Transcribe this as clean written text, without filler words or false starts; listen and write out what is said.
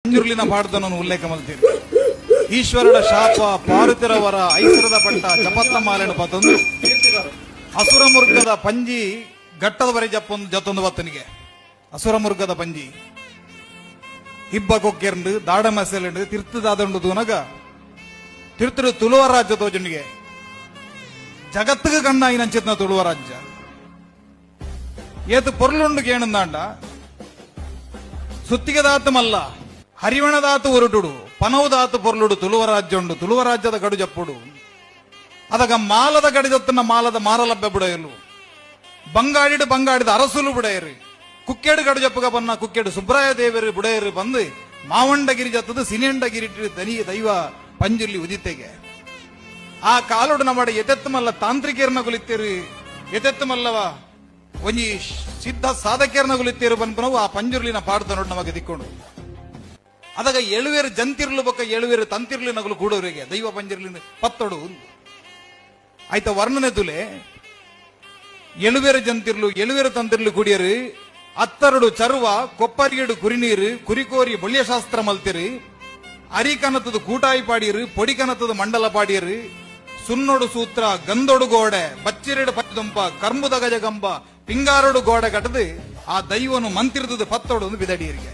ಮಂಜುರ್ಲಿನ ಪಾಡ್ದನನ್ನು ಉಲ್ಲೇಖ ಮಲ್ತೀರಿ. ಈಶ್ವರನ ಶಾಪ ಪಾರುತಿರವರ ಐಸರದ ಪಟ್ಟ ಜಪತ್ತ ಮಾಲೆನು ಪತ್ತೊಂದು ಅಸುರ ಮುರ್ಗದ ಪಂಜಿ ಘಟ್ಟದ ಬರೆ ಜತ್ತೊಂದು ಬತ್ತನಿಗೆ ಅಸುರ ಮುರ್ಗದ ಪಂಜಿ ಹಿಬ್ಬ ಕೊಕ್ಕೆರ್ಂಡು ದಾಡ ಮಸೆಲೆಂಡು ತಿರ್ತದಾದಂಡು ತೂನಗ ತಿರ್ತಡು ತುಳುವ ರಾಜ್ಯ ತೋಜನಿಗೆ ಜಗತ್ತಿಗೆ ಕಣ್ಣಾಯಿ ನಂಚಿತ್ನ ತುಳುವ ರಾಜ್ಯ ಏತು ಪೊರ್ಲುಂಡು ಕೇಣಂದಾಂಡ ಸುತ್ತಿಗೆದಾತು ಮಲ್ಲ ಹರಿವಣದಾತು ಉರುಟುಡು ಪನವುದಾತು ಪೊರ್ಲುಡು ತುಳುವ ರಾಜ್ಯ ಉಂಡು ತುಳುವ ರಾಜ್ಯದ ಗಡು ಜಪ್ಪುಡು ಅದಗ ಮಾಲದ ಗಡಿದತ್ತನ ಮಾಲದ ಮಾರಲಬ್ಬೆ ಬುಡೆಯಲು ಬಂಗಾಡಿದ ಅರಸುಲು ಬುಡೆಯರು ಕುಕ್ಕೆಡು ಗಡು ಜಪ್ಪುಗ ಬನ್ನ ಕುಕ್ಕೆಡು ಸುಬ್ರಾಯ ದೇವರು ಬುಡೆಯರು ಬಂದು ಮಾವಂಡಗಿರಿ ಜತ್ತದು ಸಿನೆಂಡಗಿರಿ ತನಿಗೆ ದೈವ ಪಂಜುರ್ಲಿ ಉದಿತೆಗೆ ಆ ಕಾಲೋಡು ನಮ್ಮಡ ಎತೆತ್ತು ಮಲ್ಲ ತಾಂತ್ರಿಕೇರ್ನ ಗುಲಿತ್ತೇರು ಎತೆತ್ತು ಮಲ್ಲವ ಒಂಜಿ ಸಿದ್ಧ ಸಾಧಕೇರ್ನ ಗುಲಿತ್ತೇರು ಬಂದ್ಪನವು ಆ ಪಂಜುರ್ಲಿನ ಪಾಡ್ದ ನೋಡಿ ನಮಗೆ ದಿಕ್ಕೊಂಡು ಅದಾಗ ಎಳುವೇರು ಜಂತಿರ್ಲು ಬೊಕ್ಕ ಎಳುವೇರು ತಂತಿರ್ಲಿ ನಗಲು ಕೂಡೋರಿಗೆ ದೈವ ಪಂಜುರ್ಲಿನ ಪತ್ತೊಡು ಆಯ್ತ ವರ್ಣನೆ ತುಲೆ ಎಳುವೇರು ಜಂತಿರ್ಲು ಎಳುವೇರು ತಂತಿರ್ಲು ಕುಡಿಯರು ಅತ್ತರಡು ಚರ್ವ ಕೊಪ್ಪರಿಯಡು ಕುರಿನೀರು ಕುರಿಕೋರಿ ಬಳ್ಯಶಾಸ್ತ್ರ ಮಲ್ತಿರು ಅರಿಕನತದ ಕೂಟಾಯಿ ಪಾಡಿಯರು ಪೊಡಿಕನತದ ಮಂಡಲ ಪಾಡಿಯರು ಸುನ್ನೊಡು ಸೂತ್ರ ಗಂದೊಡು ಗೋಡೆ ಬಚ್ಚಿರೆಡು ಪಚ್ಚದುಂಪ ಕರ್ಮುದ ಗಜಗಂಬ ಪಿಂಗಾರಡು ಗೋಡೆ ಕಟ್ಟದು ಆ ದೈವನು ಮಂತಿರ್ದದು ಪತ್ತೊಡು ಬಿದಡಿಯರಿಗೆ